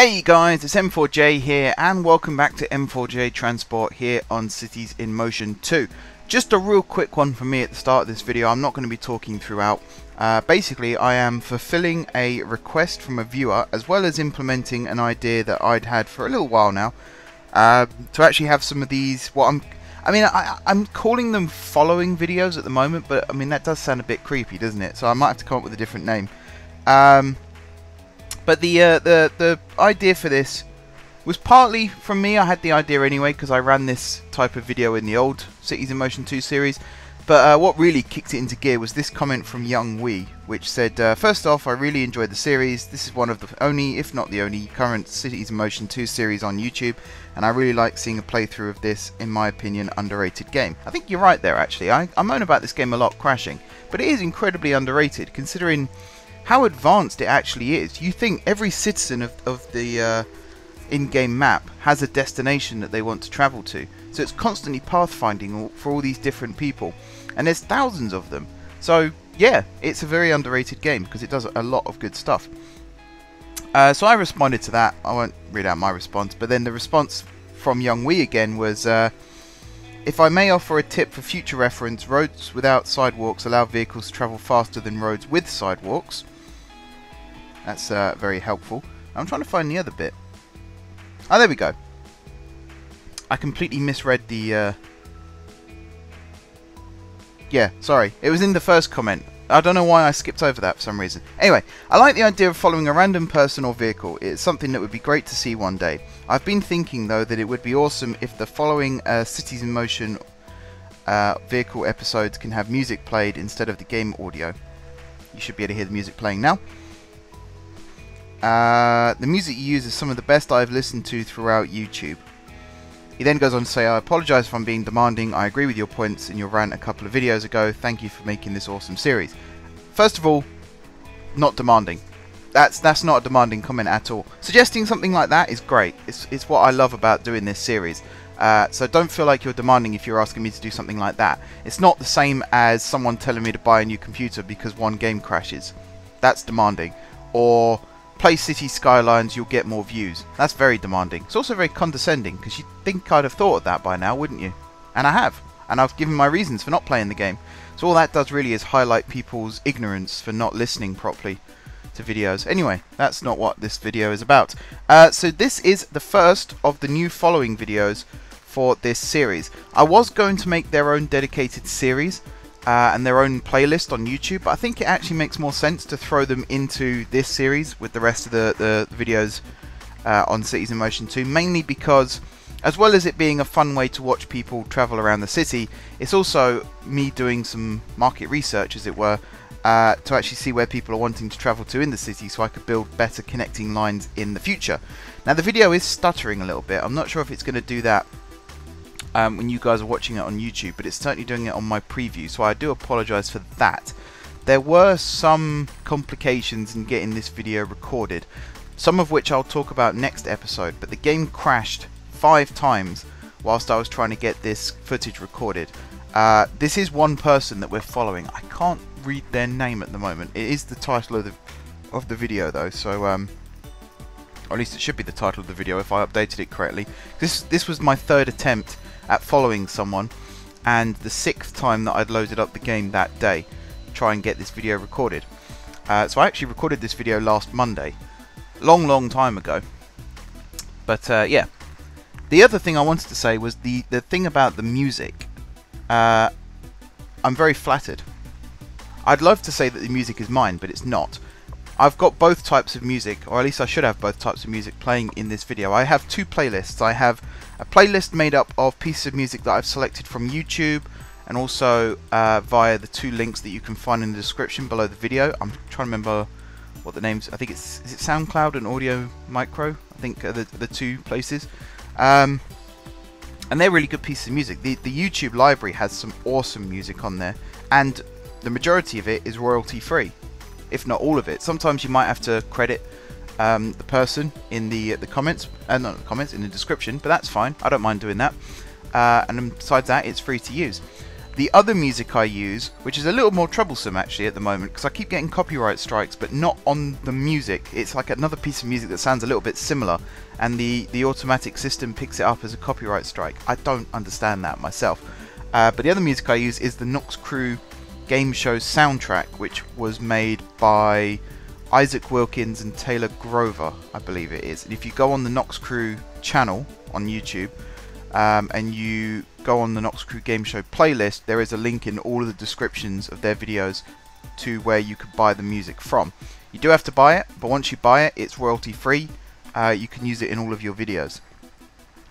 Hey guys, it's M4J here and welcome back to M4J Transport here on Cities in Motion 2. Just a real quick one from me at the start of this video. I'm not going to be talking throughout. Basically, I am fulfilling a request from a viewer as well as implementing an idea that I'd had for a little while now to actually have some of these, I'm calling them following videos at the moment, but I mean that does sound a bit creepy, doesn't it? So I might have to come up with a different name. But the idea for this was partly from me. I had the idea anyway because I ran this type of video in the old Cities in Motion 2 series. But what really kicked it into gear was this comment from Young Wee, which said, first off, I really enjoyed the series. This is one of the only, if not the only, current Cities in Motion 2 series on YouTube. And I really like seeing a playthrough of this, in my opinion, underrated game. I think you're right there, actually. I moan about this game a lot, crashing. But it is incredibly underrated, considering how advanced it actually is. You think every citizen of the in-game map has a destination that they want to travel to, so it's constantly pathfinding for all these different people, and there's thousands of them. So yeah, it's a very underrated game because it does a lot of good stuff. So I responded to that. I won't read out my response, but then the response from Young Wee again was, if I may offer a tip for future reference, roads without sidewalks allow vehicles to travel faster than roads with sidewalks. That's very helpful. I'm trying to find the other bit. Oh, there we go. I completely misread the... Yeah, sorry. It was in the first comment. I don't know why I skipped over that for some reason. Anyway, I like the idea of following a random person or vehicle. It's something that would be great to see one day. I've been thinking, though, that it would be awesome if the following Cities in Motion vehicle episodes can have music played instead of the game audio. You should be able to hear the music playing now. The music you use is some of the best I've listened to throughout YouTube. He then goes on to say, I apologise if I'm being demanding. I agree with your points in your rant a couple of videos ago. Thank you for making this awesome series. First of all, not demanding. That's not a demanding comment at all. Suggesting something like that is great. It's what I love about doing this series. So don't feel like you're demanding if you're asking me to do something like that. It's not the same as someone telling me to buy a new computer because one game crashes. That's demanding. Or play City Skylines, you'll get more views. That's very demanding. It's also very condescending because you'd think I'd have thought of that by now, wouldn't you? And I have. And I've given my reasons for not playing the game. So all that does really is highlight people's ignorance for not listening properly to videos. Anyway, that's not what this video is about. So this is the first of the new following videos for this series. I was going to make their own dedicated series and their own playlist on YouTube, but I think it actually makes more sense to throw them into this series with the rest of the videos on Cities in Motion 2, mainly because, as well as it being a fun way to watch people travel around the city, it's also me doing some market research, as it were, to actually see where people are wanting to travel to in the city so I could build better connecting lines in the future. Now the video is stuttering a little bit. I'm not sure if it's going to do that when you guys are watching it on YouTube, but it's certainly doing it on my preview, so I do apologise for that. There were some complications in getting this video recorded, some of which I'll talk about next episode, but the game crashed 5 times whilst I was trying to get this footage recorded. This is one person that we're following. I can't read their name at the moment. It is the title of the video though, so or at least it should be the title of the video if I updated it correctly. This was my 3rd attempt at following someone, and the 6th time that I'd loaded up the game that day to try and get this video recorded. So I actually recorded this video last Monday, long time ago. But yeah, the other thing I wanted to say was the thing about the music. I'm very flattered. I'd love to say that the music is mine, but it's not. I've got both types of music, or at least I should have both types of music playing in this video. I have 2 playlists. I have a playlist made up of pieces of music that I've selected from YouTube, and also via the 2 links that you can find in the description below the video. I'm trying to remember what the names. I think is it SoundCloud and Audio Micro? I think are the 2 places. And they're really good pieces of music. The YouTube library has some awesome music on there, and the majority of it is royalty free, if not all of it. Sometimes you might have to credit the person in the comments, not the comments, in the description, but that's fine. I don't mind doing that. And besides that, it's free to use. The other music I use, which is a little more troublesome actually at the moment, because I keep getting copyright strikes, but not on the music. It's like another piece of music that sounds a little bit similar, and the automatic system picks it up as a copyright strike. I don't understand that myself. But the other music I use is the Nox Crew game show soundtrack, which was made by Isaac Wilkins and Taylor Grover, I believe it is. And if you go on the Nox Crew channel on YouTube, and you go on the Nox Crew Game Show playlist, there is a link in all of the descriptions of their videos to where you could buy the music from. You do have to buy it, but once you buy it, it's royalty free. You can use it in all of your videos.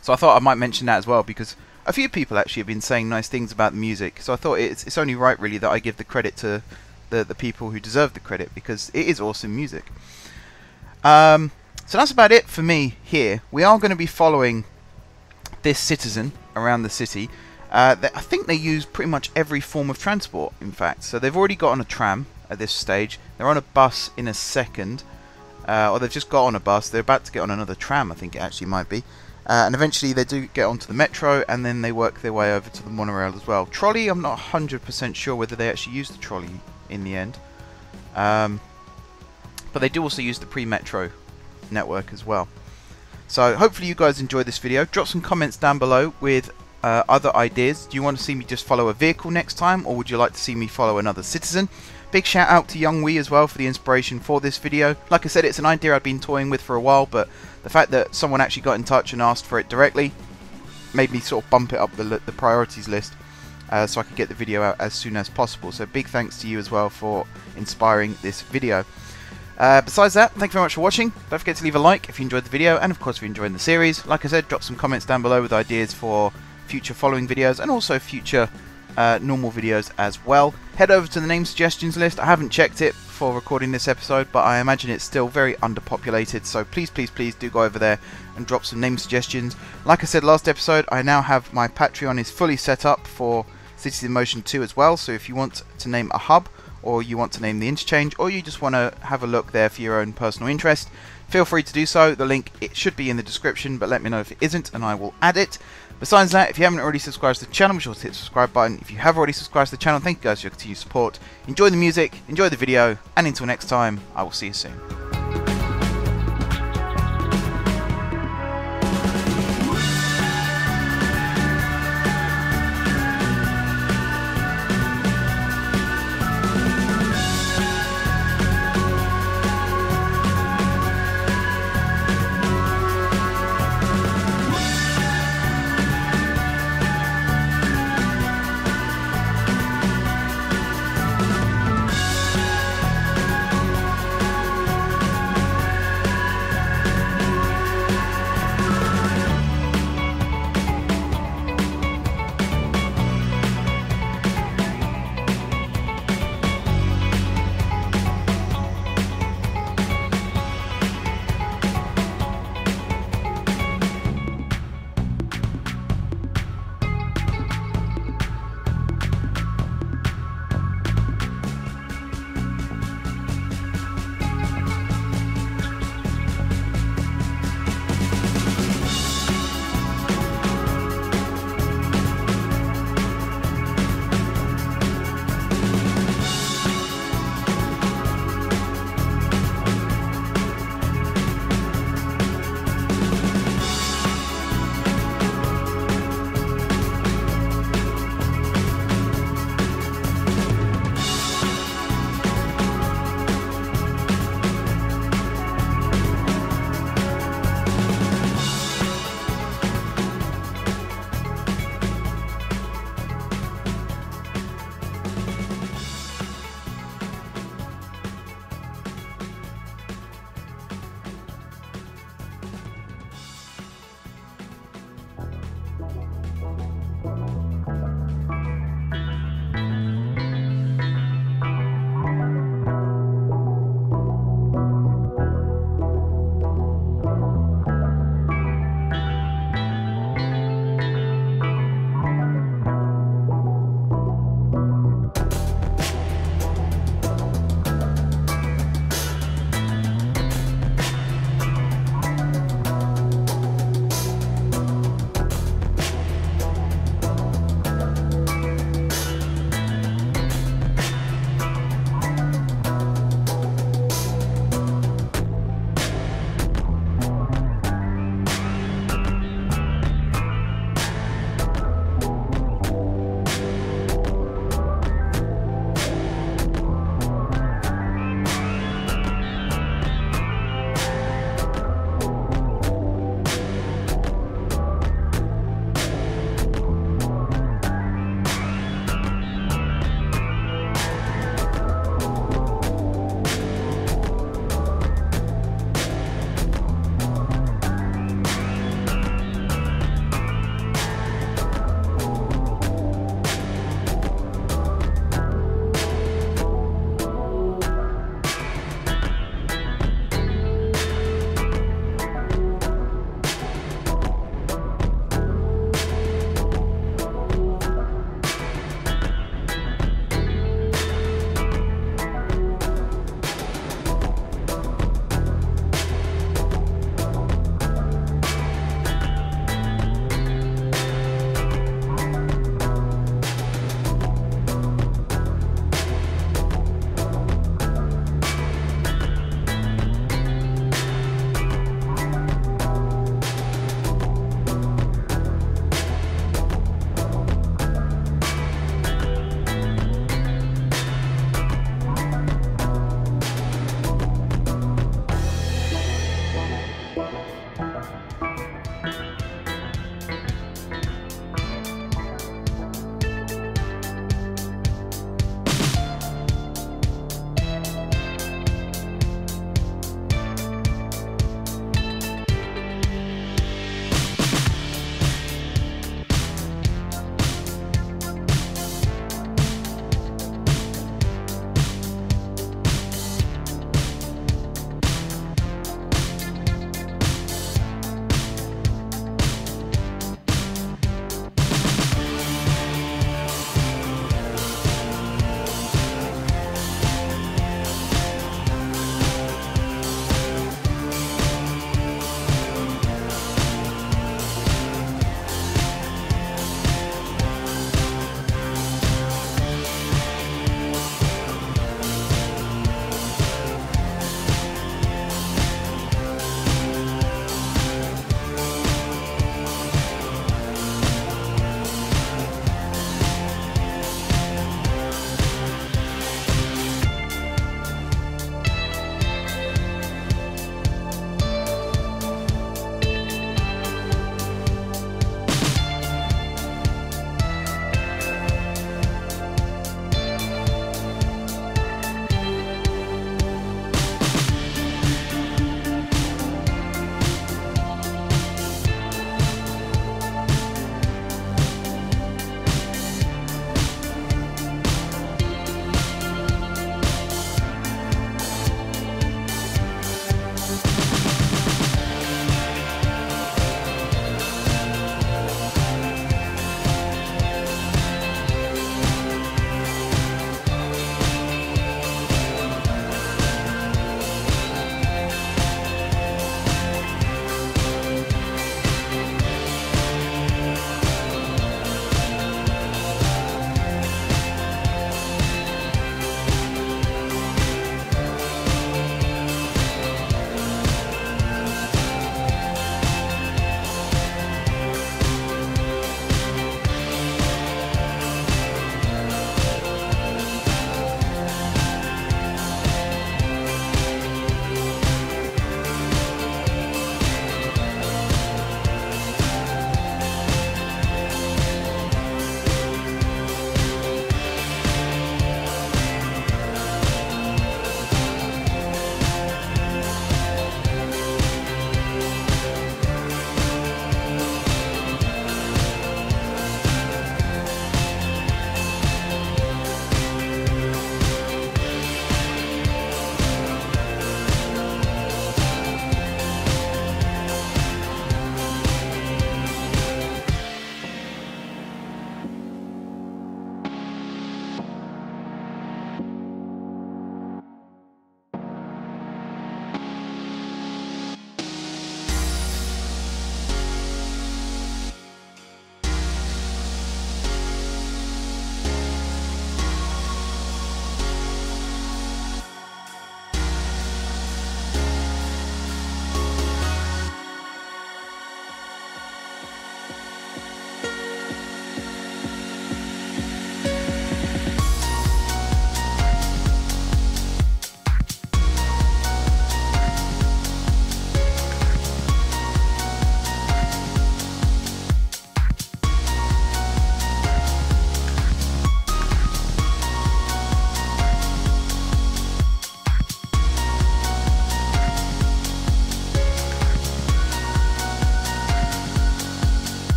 So I thought I might mention that as well, because a few people actually have been saying nice things about the music. So I thought it's only right really that I give the credit to the people who deserve the credit, because it is awesome music. So that's about it for me here. We are going to be following this citizen around the city. I think they use pretty much every form of transport, in fact. So they've already got on a tram at this stage. They're on a bus in a second. Or they've just got on a bus. They're about to get on another tram, I think it actually might be. And eventually they do get onto the metro, and then they work their way over to the monorail as well. Trolley, I'm not 100% sure whether they actually use the trolley in the end. But they do also use the pre-metro network as well. So hopefully you guys enjoyed this video. Drop some comments down below with other ideas. Do you want to see me just follow a vehicle next time, or would you like to see me follow another citizen? Big shout out to Young Wee as well for the inspiration for this video. Like I said, it's an idea I've been toying with for a while, but the fact that someone actually got in touch and asked for it directly made me sort of bump it up the priorities list, so I could get the video out as soon as possible. So big thanks to you as well for inspiring this video. Besides that, thank you very much for watching. Don't forget to leave a like if you enjoyed the video, and of course if you're enjoying the series. Like I said, drop some comments down below with ideas for future following videos, and also future normal videos as well. Head over to the name suggestions list. I haven't checked it before recording this episode, but I imagine it's still very underpopulated, so please do go over there and drop some name suggestions. Like I said last episode, I now have my Patreon is fully set up for Cities in Motion 2 as well, so if you want to name a hub, or you want to name the interchange, or you just want to have a look there for your own personal interest, feel free to do so. The link, it should be in the description, but let me know if it isn't and I will add it. Besides that, if you haven't already subscribed to the channel, be sure to hit the subscribe button. If you have already subscribed to the channel, thank you guys for your continued support. Enjoy the music, enjoy the video, and until next time, I will see you soon.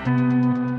you.